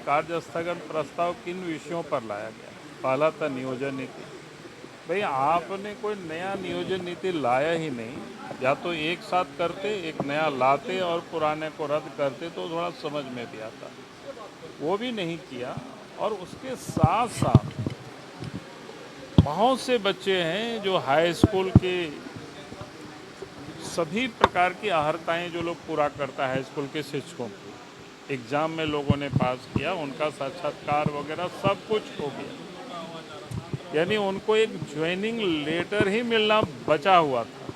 कार्य स्थगन प्रस्ताव किन विषयों पर लाया गया? पहला था नियोजन नीति। भाई आपने कोई नया नियोजन नीति लाया ही नहीं, या तो एक साथ करते, एक नया लाते और पुराने को रद्द करते तो थोड़ा समझ में भी आता। वो भी नहीं किया। और उसके साथ साथ बहुत से बच्चे हैं जो हाई स्कूल के सभी प्रकार की अहर्ताएं जो लोग पूरा करता है हाई स्कूल के शिक्षकों की, एग्ज़ाम में लोगों ने पास किया, उनका साक्षात्कार वगैरह सब कुछ हो गया, यानी उनको एक ज्वाइनिंग लेटर ही मिलना बचा हुआ था,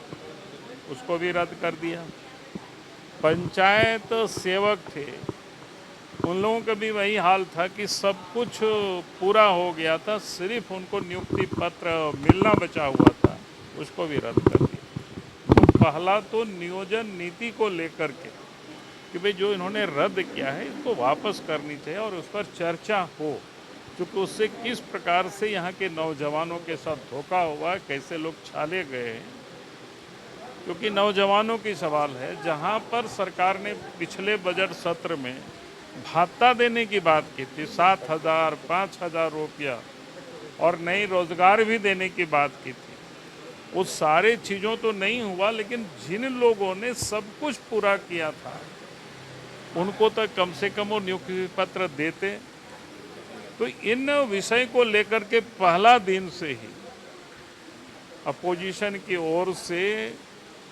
उसको भी रद्द कर दिया। पंचायत सेवक थे, उन लोगों का भी वही हाल था कि सब कुछ पूरा हो गया था, सिर्फ उनको नियुक्ति पत्र मिलना बचा हुआ था, उसको भी रद्द कर दिया। तो पहला तो नियोजन नीति को लेकर के कि भाई जो इन्होंने रद्द किया है इसको वापस करनी चाहिए और उस पर चर्चा हो, क्योंकि उससे किस प्रकार से यहाँ के नौजवानों के साथ धोखा हुआ, कैसे लोग छाले गए हैं। क्योंकि नौजवानों की सवाल है, जहाँ पर सरकार ने पिछले बजट सत्र में भत्ता देने की बात की थी, 7,000 5,000 रुपया, और नई रोजगार भी देने की बात की थी, वो सारे चीज़ों तो नहीं हुआ, लेकिन जिन लोगों ने सब कुछ पूरा किया था उनको तो कम से कम वो नियुक्ति पत्र देते। तो इन विषय को लेकर के पहला दिन से ही अपोजिशन की ओर से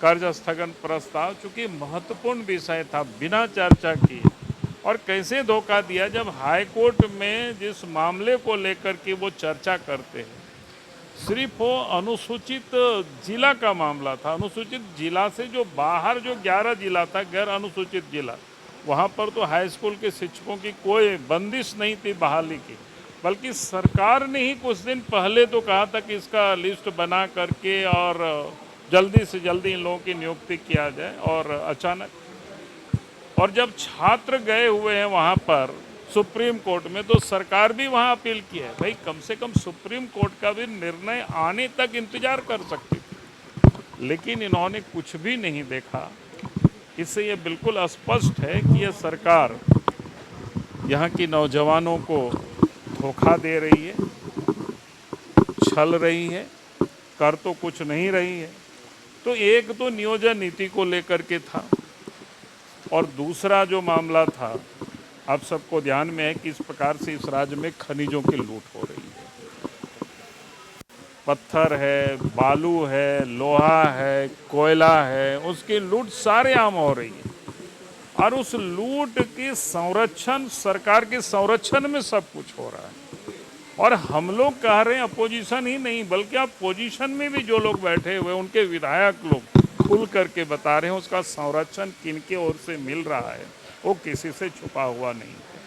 कर्ज स्थगन प्रस्ताव, चूंकि महत्वपूर्ण विषय था, बिना चर्चा किए, और कैसे धोखा दिया जब हाई कोर्ट में जिस मामले को लेकर के वो चर्चा करते हैं, सिर्फ वो अनुसूचित जिला का मामला था। अनुसूचित जिला से जो बाहर जो 11 जिला था, गैर अनुसूचित जिला, वहाँ पर तो हाई स्कूल के शिक्षकों की कोई बंदिश नहीं थी बहाली की, बल्कि सरकार ने ही कुछ दिन पहले तो कहा था कि इसका लिस्ट बना करके और जल्दी से जल्दी इन लोगों की नियुक्ति किया जाए, और अचानक, और जब छात्र गए हुए हैं वहाँ पर सुप्रीम कोर्ट में, तो सरकार भी वहाँ अपील की है। भाई कम से कम सुप्रीम कोर्ट का भी निर्णय आने तक इंतजार कर सकती थी, लेकिन इन्होंने कुछ भी नहीं देखा। इससे ये बिल्कुल स्पष्ट है कि ये सरकार यहाँ की नौजवानों को धोखा दे रही है, छल रही है, कर तो कुछ नहीं रही है। तो एक तो नियोजन नीति को लेकर के था, और दूसरा जो मामला था, आप सबको ध्यान में है कि इस प्रकार से इस राज्य में खनिजों की लूट हो रही है। पत्थर है, बालू है, लोहा है, कोयला है, उसकी लूट सारे आम हो रही है, और उस लूट की संरक्षण, सरकार के संरक्षण में सब कुछ हो रहा है। और हम लोग कह रहे हैं, अपोजिशन ही नहीं बल्कि आप पोजीशन में भी जो लोग बैठे हुए, उनके विधायक लोग खुल करके बता रहे हैं उसका संरक्षण किनके ओर से मिल रहा है, वो किसी से छुपा हुआ नहीं है।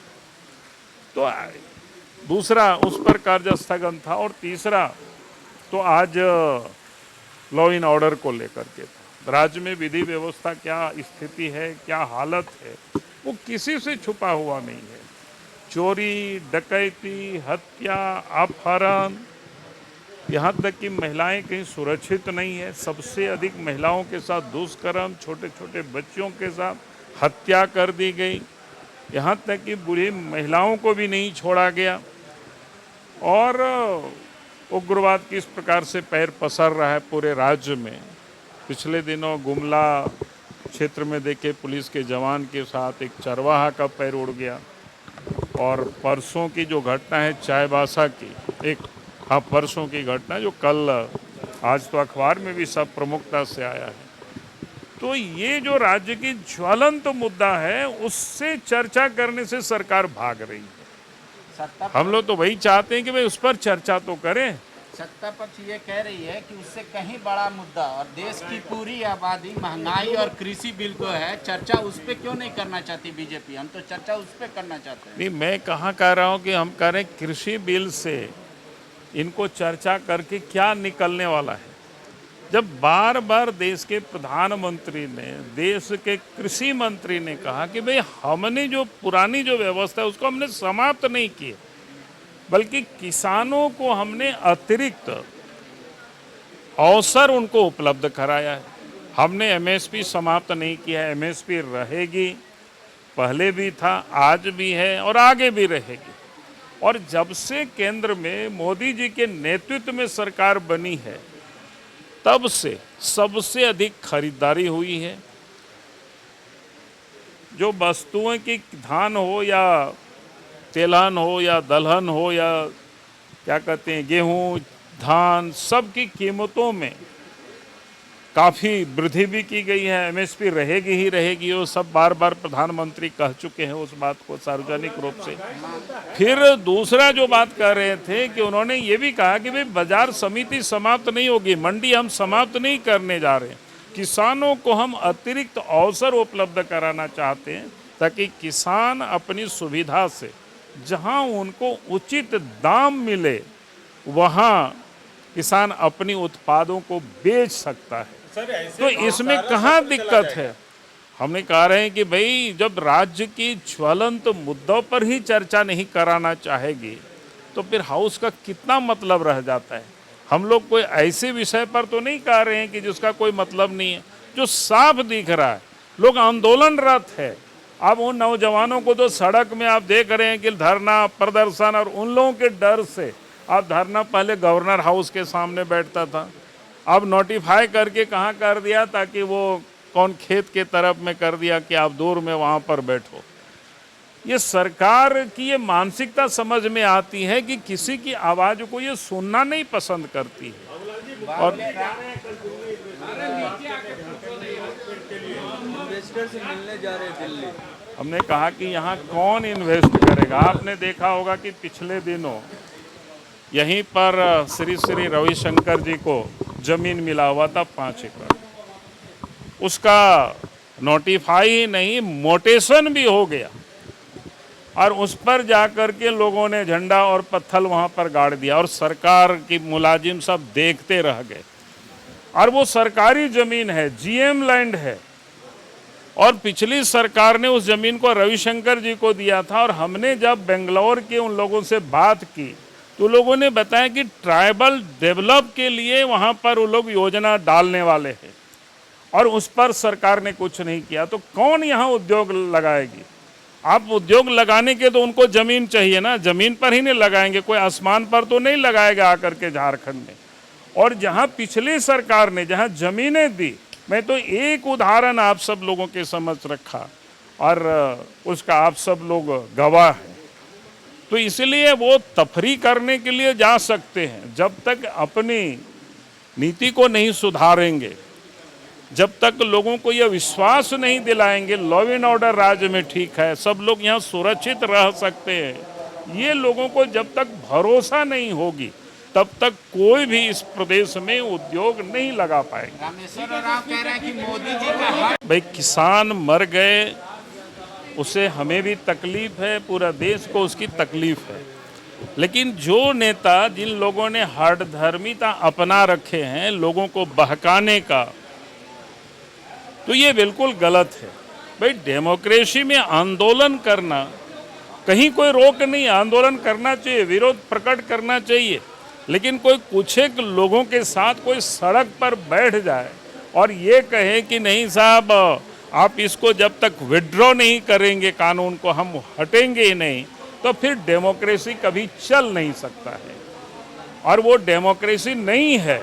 तो दूसरा उस पर कार्य स्थगन था, और तीसरा तो आज लॉ इन ऑर्डर को लेकर के था। राज्य में विधि व्यवस्था क्या स्थिति है, क्या हालत है, वो किसी से छुपा हुआ नहीं है। चोरी, डकैती, हत्या, अपहरण, यहाँ तक कि महिलाएं कहीं सुरक्षित नहीं है। सबसे अधिक महिलाओं के साथ दुष्कर्म, छोटे छोटे बच्चों के साथ हत्या कर दी गई, यहाँ तक कि बूढ़ी महिलाओं को भी नहीं छोड़ा गया। और उग्रवाद किस प्रकार से पैर पसार रहा है पूरे राज्य में। पिछले दिनों गुमला क्षेत्र में देखे, पुलिस के जवान के साथ एक चरवाहा का पैर उड़ गया। और परसों की जो घटना है चाईबासा की, एक परसों की घटना जो कल, आज तो अखबार में भी सब प्रमुखता से आया है। तो ये जो राज्य की ज्वलंत मुद्दा है, उससे चर्चा करने से सरकार भाग रही है। हम लोग तो वही चाहते हैं कि भाई उस पर चर्चा तो करें। सत्ता पक्ष ये कह रही है कि उससे कहीं बड़ा मुद्दा और देश की पूरी आबादी, महंगाई और कृषि बिल को है, चर्चा उस पर क्यों नहीं करना चाहती बीजेपी? हम तो चर्चा उस पर करना चाहते हैं। नहीं, मैं कहाँ कह रहा हूँ कि हम कह रहे हैं कृषि बिल से इनको चर्चा करके क्या निकलने वाला है, जब बार बार देश के प्रधानमंत्री ने, देश के कृषि मंत्री ने कहा कि भाई हमने जो पुरानी जो व्यवस्था है उसको हमने समाप्त नहीं की, बल्कि किसानों को हमने अतिरिक्त अवसर उनको उपलब्ध कराया है। हमने एमएसपी समाप्त नहीं किया है, एमएसपी रहेगी। पहले भी था, आज भी है और आगे भी रहेगी। और जब से केंद्र में मोदी जी के नेतृत्व में सरकार बनी है, तब से सबसे अधिक खरीदारी हुई है। जो वस्तुएं की धान हो या तेलहन हो या दलहन हो या क्या कहते हैं गेहूं, धान, सब की कीमतों में काफ़ी वृद्धि भी की गई है। एमएसपी रहेगी ही रहेगी, वो सब बार बार प्रधानमंत्री कह चुके हैं उस बात को सार्वजनिक रूप से। फिर दूसरा जो बात कह रहे थे कि उन्होंने ये भी कहा कि भाई बाजार समिति समाप्त नहीं होगी, मंडी हम समाप्त नहीं करने जा रहे हैं, किसानों को हम अतिरिक्त अवसर उपलब्ध कराना चाहते हैं ताकि किसान अपनी सुविधा से जहां उनको उचित दाम मिले वहां किसान अपनी उत्पादों को बेच सकता है। तो इसमें कहाँ दिक्कत है? हमने कहा रहे हैं कि भाई जब राज्य की ज्वलंत मुद्दों पर ही चर्चा नहीं कराना चाहेगी तो फिर हाउस का कितना मतलब रह जाता है। हम लोग कोई ऐसे विषय पर तो नहीं कह रहे हैं कि जिसका कोई मतलब नहीं है, जो साफ दिख रहा है। लोग आंदोलनरत है। अब उन नौजवानों को तो सड़क में आप देख रहे हैं कि धरना प्रदर्शन, और उन लोगों के डर से अब धरना पहले गवर्नर हाउस के सामने बैठता था, अब नोटिफाई करके कहाँ कर दिया, ताकि वो कौन खेत के तरफ में कर दिया कि आप दूर में वहाँ पर बैठो। ये सरकार की ये मानसिकता समझ में आती है कि किसी की आवाज़ को ये सुनना नहीं पसंद करती है। और इन्वेस्टर से मिलने जा रहे दिल्ली। हमने कहा कि यहाँ कौन इन्वेस्ट करेगा। आपने देखा होगा कि पिछले दिनों यहीं पर श्री श्री रविशंकर जी को जमीन मिला हुआ था 5 एकड़, उसका नोटिफाई ही नहीं मोटेशन भी हो गया, और उस पर जाकर के लोगों ने झंडा और पत्थर वहाँ पर गाड़ दिया और सरकार की मुलाजिम सब देखते रह गए। और वो सरकारी ज़मीन है, जीएम लैंड है, और पिछली सरकार ने उस ज़मीन को रविशंकर जी को दिया था। और हमने जब बेंगलोर के उन लोगों से बात की तो लोगों ने बताया कि ट्राइबल डेवलप के लिए वहाँ पर वो लोग योजना डालने वाले हैं, और उस पर सरकार ने कुछ नहीं किया। तो कौन यहाँ उद्योग लगाएगी? आप उद्योग लगाने के तो उनको ज़मीन चाहिए ना, ज़मीन पर ही नहीं लगाएंगे, कोई आसमान पर तो नहीं लगाएगा आकर के झारखंड में। और जहाँ पिछली सरकार ने जहाँ ज़मीनें दी, मैं तो एक उदाहरण आप सब लोगों के समझ रखा और उसका आप सब लोग गवाह हैं। तो इसलिए वो तफरी करने के लिए जा सकते हैं। जब तक अपनी नीति को नहीं सुधारेंगे, जब तक लोगों को यह विश्वास नहीं दिलाएंगे लॉ एंड ऑर्डर राज्य में ठीक है, सब लोग यहाँ सुरक्षित रह सकते हैं, ये लोगों को जब तक भरोसा नहीं होगी तब तक कोई भी इस प्रदेश में उद्योग नहीं लगा पाएंगे। रामेश्वर राव कह रहे हैं कि मोदी जी का हट। भाई किसान मर गए, उसे हमें भी तकलीफ है, पूरा देश को उसकी तकलीफ है। लेकिन जो नेता जिन लोगों ने हठधर्मिता अपना रखे हैं लोगों को बहकाने का, तो ये बिल्कुल गलत है। भाई डेमोक्रेसी में आंदोलन करना कहीं कोई रोक नहीं, आंदोलन करना चाहिए, विरोध प्रकट करना चाहिए। लेकिन कोई कुछ एक लोगों के साथ कोई सड़क पर बैठ जाए और ये कहे कि नहीं साहब आप इसको जब तक विड्रॉ नहीं करेंगे कानून को हम हटेंगे ही नहीं, तो फिर डेमोक्रेसी कभी चल नहीं सकता है। और वो डेमोक्रेसी नहीं है।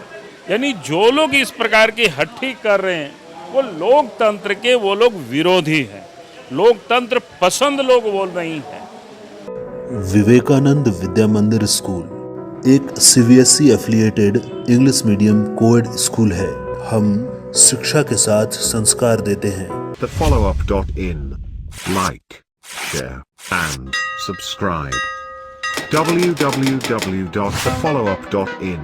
यानी जो लोग इस प्रकार की हट्टी कर रहे हैं वो लोकतंत्र के वो लोग विरोधी हैं, लोकतंत्र पसंद लोग वो नहीं हैं। विवेकानंद विद्या मंदिर स्कूल एक CBSE affiliated English medium coed school है। हम शिक्षा के साथ संस्कार देते हैं। thefollowup.in. Like, share and subscribe. www.thefollowup.in